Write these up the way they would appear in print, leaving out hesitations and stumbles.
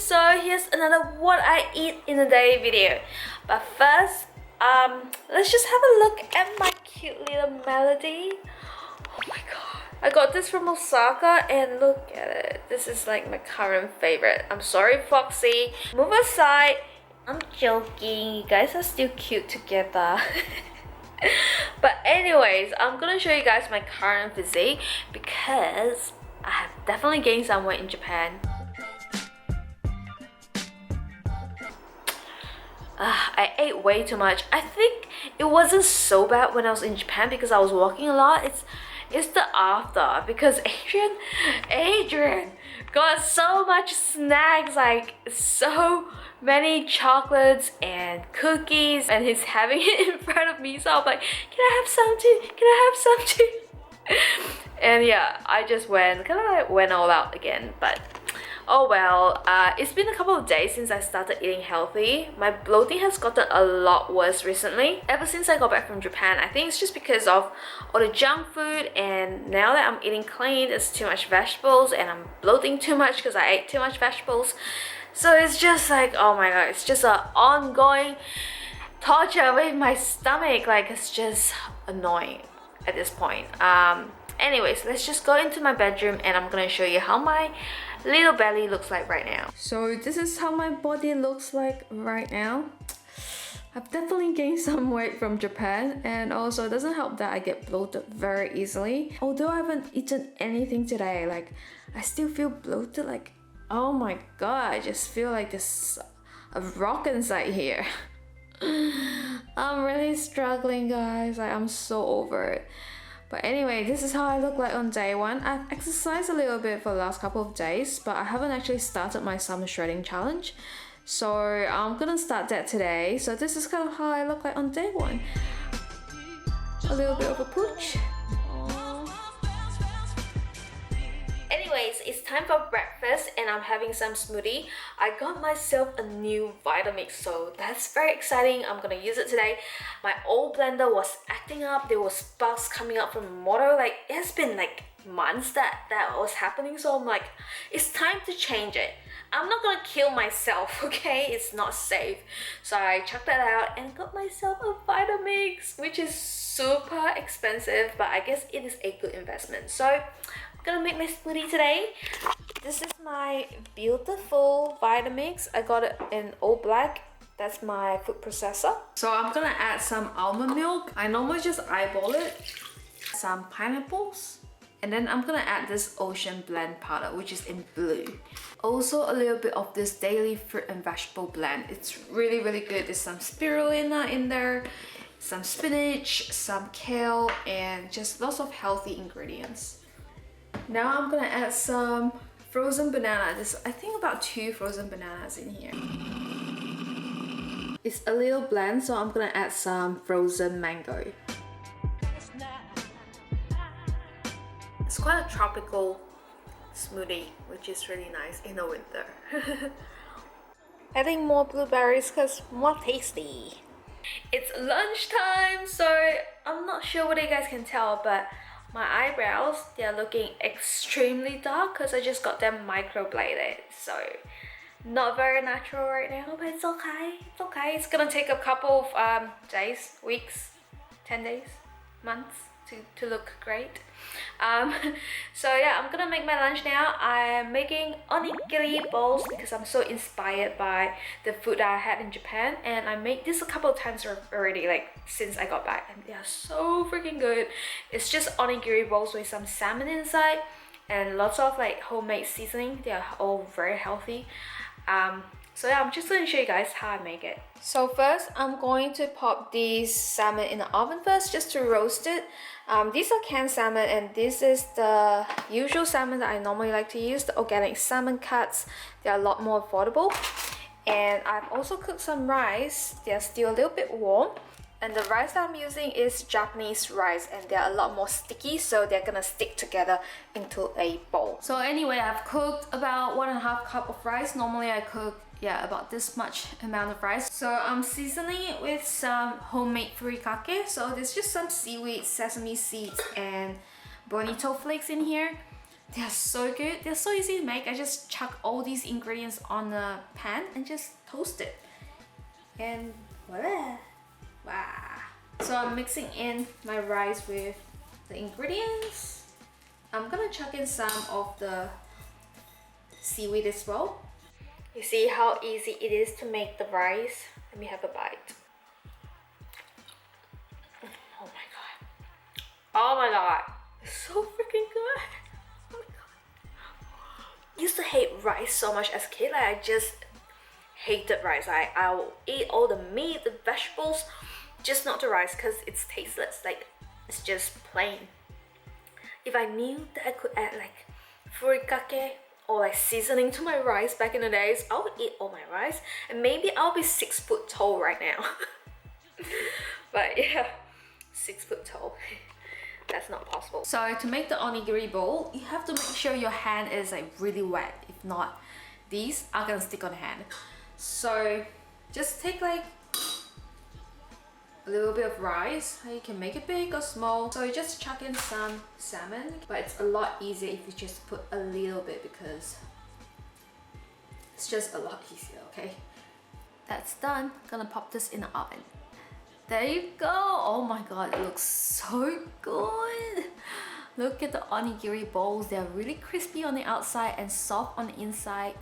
so here's another what I eat in a day video. But first, let's just have a look at my cute little melody. Oh my god. I got this from Osaka and look at it. This is like my current favorite. I'm sorry, Foxy. Move aside. I'm joking. You guys are still cute together. But anyways, I'm gonna show you guys my current physique because I have definitely gained some weight in Japan. I ate way too much. I think it wasn't so bad when I was in Japan because I was walking a lot. It's the after, because Adrian got so much snacks, like so many chocolates and cookies, and he's having it in front of me, so I'm like, can I have some too? Can I have some too? And yeah, I just went all out again. But oh well, it's been a couple of days since I started eating healthy. My bloating has gotten a lot worse recently. Ever since I got back from Japan, I think it's just because of all the junk food, and now that I'm eating clean, there's too much vegetables and I'm bloating too much because I ate too much vegetables. So it's just like, oh my god, it's just an ongoing torture with my stomach. Like, it's just annoying at this point. Anyways, let's just go into my bedroom and I'm gonna show you how my little belly looks like right now. So this is how my body looks like right now. I've definitely gained some weight from Japan, and also it doesn't help that I get bloated very easily. Although I haven't eaten anything today, like I still feel bloated. Like, oh my god, I just feel like there's a rock inside here. I'm really struggling, guys. Like, I'm so over it. But anyway, this is how I look like on day one. I've exercised a little bit for the last couple of days, but I haven't actually started my summer shredding challenge. So I'm gonna start that today. So this is kind of how I look like on day one. A little bit of a pooch. Anyways, it's time for breakfast and I'm having some smoothie. I got myself a new Vitamix, so that's very exciting. I'm gonna use it today. My old blender was acting up. There was sparks coming out from the motor. Like, it has been like months that was happening, so I'm like, it's time to change it. I'm not gonna kill myself, okay? It's not safe. So I chucked that out and got myself a Vitamix, which is super expensive, but I guess it is a good investment. So I'm gonna make my smoothie today. This is my beautiful Vitamix. I got it in all black. That's my food processor. So I'm gonna add some almond milk. I normally just eyeball it. Some pineapples. And then I'm gonna add this ocean blend powder, which is in blue. Also a little bit of this daily fruit and vegetable blend. It's really, really good. There's some spirulina in there, some spinach, some kale, and just lots of healthy ingredients. Now I'm gonna add some frozen banana. There's, I think, about 2 frozen bananas in here. It's a little bland, so I'm gonna add some frozen mango. It's quite a tropical smoothie, which is really nice in the winter. Adding more blueberries because more tasty. It's lunchtime, so I'm not sure what you guys can tell, but my eyebrows, they're looking extremely dark because I just got them microbladed. So not very natural right now, but it's okay. It's okay. It's gonna take a couple of days, weeks, 10 days, months to look great. So yeah, I'm gonna make my lunch now. I'm making onigiri bowls because I'm so inspired by the food that I had in Japan, and I made this a couple of times already, like since I got back, and they are so freaking good. It's just onigiri bowls with some salmon inside and lots of like homemade seasoning. They are all very healthy. So yeah, I'm just going to show you guys how I make it. So first, I'm going to pop these salmon in the oven first just to roast it. These are canned salmon, and this is the usual salmon that I normally like to use, the organic salmon cuts. They're a lot more affordable. And I've also cooked some rice. They're still a little bit warm. And the rice that I'm using is Japanese rice, and they're a lot more sticky, so they're gonna stick together into a bowl. So anyway, I've cooked about 1.5 cup of rice. Normally I cook about this much amount of rice. So I'm seasoning it with some homemade furikake. So there's just some seaweed, sesame seeds, and bonito flakes in here. They're so good. They're so easy to make. I just chuck all these ingredients on the pan and just toast it. And voila! Wow! So I'm mixing in my rice with the ingredients. I'm gonna chuck in some of the seaweed as well. You see how easy it is to make the rice? Let me have a bite. Oh my god. Oh my god. It's so freaking good. Oh my god. I used to hate rice so much as a kid. Like I just hated rice. I will eat all the meat, the vegetables, just not the rice because it's tasteless. Like it's just plain. If I knew that I could add like furikake or like seasoning to my rice back in the days, I would eat all my rice and maybe I'll be 6 foot tall right now. But yeah, 6 foot tall. That's not possible. So to make the onigiri bowl, you have to make sure your hand is like really wet. If not, these are gonna stick on the hand. So just take like a little bit of rice. You can make it big or small. So you just chuck in some salmon, but it's a lot easier if you just put a little bit because it's just a lot easier, okay? That's done. Gonna pop this in the oven. There you go. Oh my god, it looks so good. Look at the onigiri bowls. They're really crispy on the outside and soft on the inside.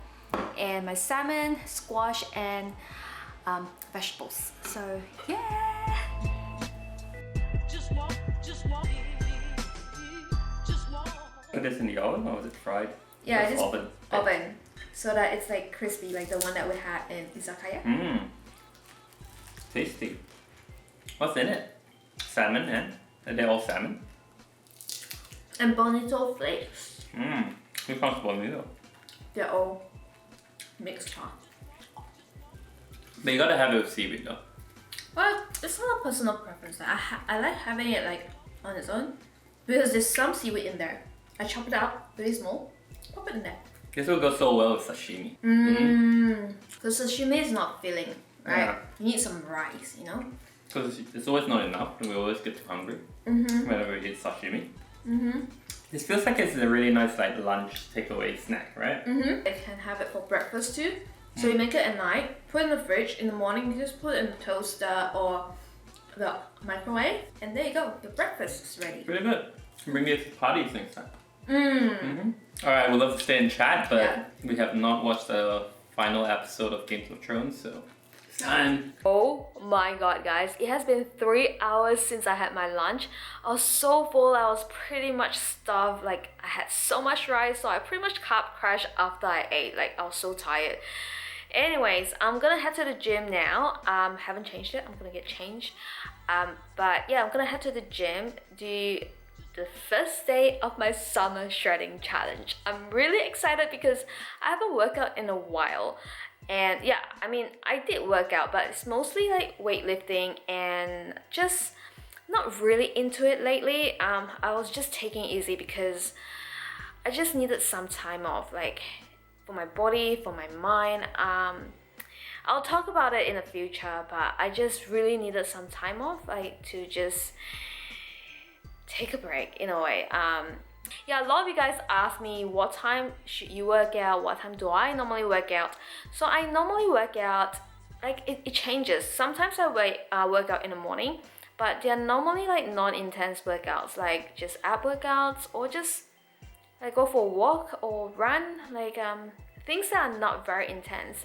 And my salmon, squash, and vegetables. So yeah. Put this in the oven or was it fried? Yeah, just oven. So that it's like crispy, like the one that we had in izakaya. Mmm. Tasty. What's in it? Salmon and? Are they all salmon? And bonito flakes. Mmm. Which one's bonito? They're all mixed, huh? But you gotta have it with seaweed though. Well, it's not a personal preference. I like having it like on its own because there's some seaweed in there. I chop it out really small, pop it in there. This will go so well with sashimi. Because sashimi is not filling, right? Yeah. You need some rice, you know? Because it's always not enough and we always get too hungry whenever we eat sashimi. This feels like it's a really nice like lunch takeaway snack, right? You can have it for breakfast too. So you make it at night, put it in the fridge. In the morning, you just put it in the toaster or the microwave, and there you go. Your breakfast is ready. Really good. Bring it to parties next time. Alright, we'd love to stay and chat, but we have not watched the final episode of Games of Thrones, so it's time. Oh my god, guys. It has been 3 hours since I had my lunch. I was so full. I was pretty much starved. Like, I had so much rice, so I pretty much carb crashed after I ate. Like, I was so tired. Anyways, I'm gonna head to the gym now. Haven't changed it. I'm gonna get changed. But yeah, I'm gonna head to the gym, do the first day of my summer shredding challenge. I'm really excited because I haven't worked out in a while. And yeah, I mean, I did work out, but it's mostly like weightlifting and just not really into it lately. I was just taking it easy because I just needed some time off, like for my body, for my mind. I'll talk about it in the future, but I just really needed some time off, like to just take a break in a way. Yeah, a lot of you guys ask me what time should you work out, what time do I normally work out. So I normally work out, like it changes. Sometimes I work out in the morning, but they're normally like non-intense workouts, like just ab workouts or just like go for a walk or run, like things that are not very intense.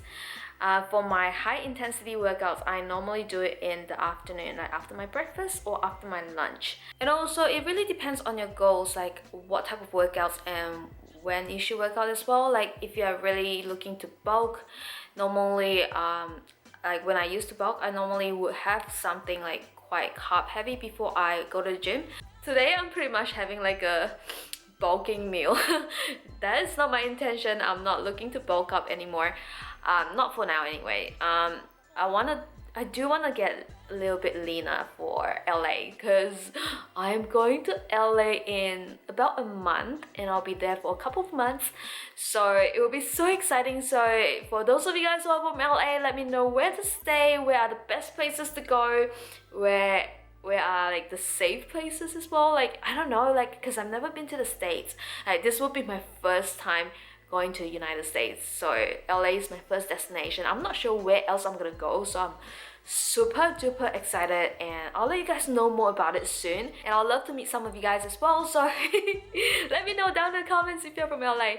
For my high intensity workouts, I normally do it in the afternoon, like after my breakfast or after my lunch. And also, it really depends on your goals, like what type of workouts and when you should work out as well. Like if you're really looking to bulk, normally, like when I used to bulk, I normally would have something like quite carb heavy before I go to the gym. Today, I'm pretty much having like a bulking meal. That is not my intention. I'm not looking to bulk up anymore. Not for now anyway. I do wanna get a little bit leaner for LA because I'm going to LA in about a month and I'll be there for a couple of months. So it will be so exciting. So for those of you guys who are from LA, let me know where to stay, where are the best places to go, where where are like the safe places as well. Like I don't know, like because I've never been to the States. Like this will be my first time going to the United States, so LA is my first destination. I'm not sure where else I'm gonna go, so I'm super duper excited, and I'll let you guys know more about it soon, and I'll love to meet some of you guys as well, so let me know down in the comments if you're from LA.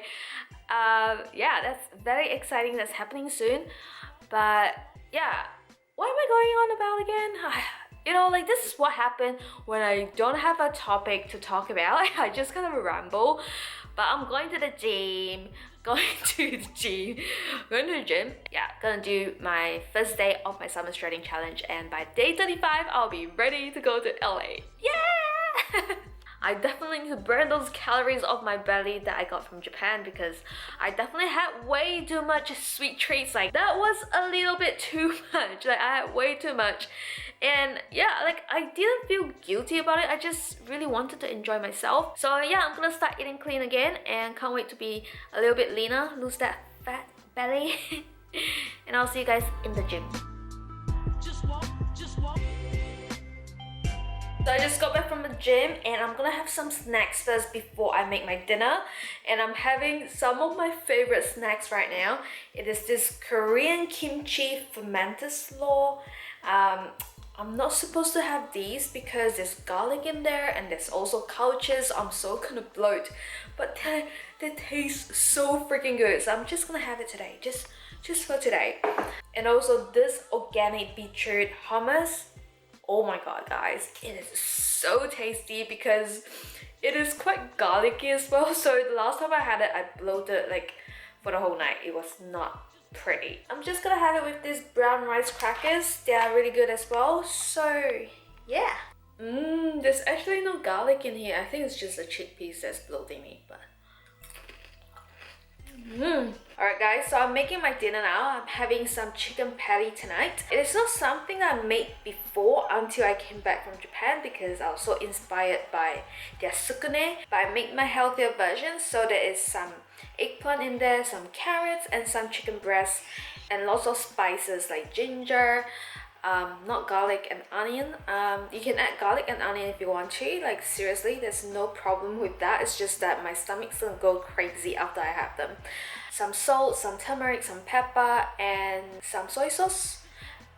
Yeah, that's very exciting. That's happening soon. But yeah, what am I going on about again? You know, like this is what happened when I don't have a topic to talk about. I just kind of ramble. But I'm going to the gym, going to the gym. Yeah, gonna do my first day of my summer shredding challenge, and by day 35, I'll be ready to go to LA. Yeah! I definitely need to burn those calories off my belly that I got from Japan, because I definitely had way too much sweet treats. Like that was a little bit too much. Like I had way too much. And yeah, like I didn't feel guilty about it. I just really wanted to enjoy myself. So yeah, I'm gonna start eating clean again, and can't wait to be a little bit leaner, lose that fat belly. And I'll see you guys in the gym. Just walk. So I just got back from the gym, and I'm gonna have some snacks first before I make my dinner. And I'm having some of my favorite snacks right now. It is this Korean kimchi fermented slaw. I'm not supposed to have these because there's garlic in there, and there's also couches. I'm so gonna bloat, but they taste so freaking good. So I'm just gonna have it today, just for today. And also this organic beetroot hummus. Oh my god, guys, it is so tasty because it is quite garlicky as well. So the last time I had it, I bloated like for the whole night. It was not pretty. I'm just gonna have it with these brown rice crackers. They are really good as well. So yeah. There's actually no garlic in here. I think it's just a chickpeas that's bloating me, but Alright guys, so I'm making my dinner now. I'm having some chicken patty tonight. It is not something I made before until I came back from Japan, because I was so inspired by their tsukune. But I made my healthier version, so there is some eggplant in there, some carrots, and some chicken breast, and lots of spices like ginger, not garlic and onion. You can add garlic and onion if you want to. Like seriously, there's no problem with that. It's just that my stomach's gonna go crazy after I have them. Some salt, some turmeric, some pepper, and some soy sauce.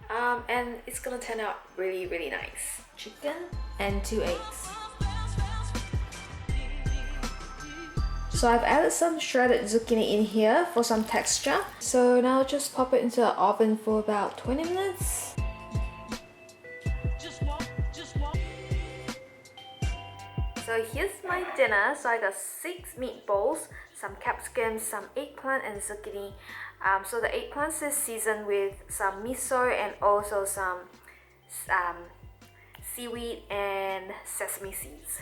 And it's gonna turn out really, really nice. Chicken and 2 eggs. So I've added some shredded zucchini in here for some texture. So now just pop it into the oven for about 20 minutes. So here's my dinner. So I got 6 meatballs, some capsicum, some eggplant, and zucchini. So the eggplant is seasoned with some miso and also some seaweed and sesame seeds.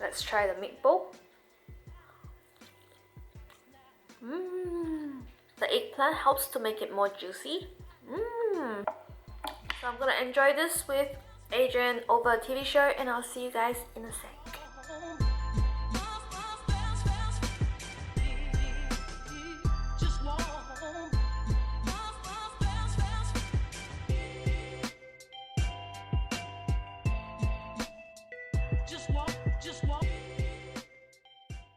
Let's try the meatball. The eggplant helps to make it more juicy. So I'm gonna enjoy this with Adrian over a TV show, and I'll see you guys in a sec.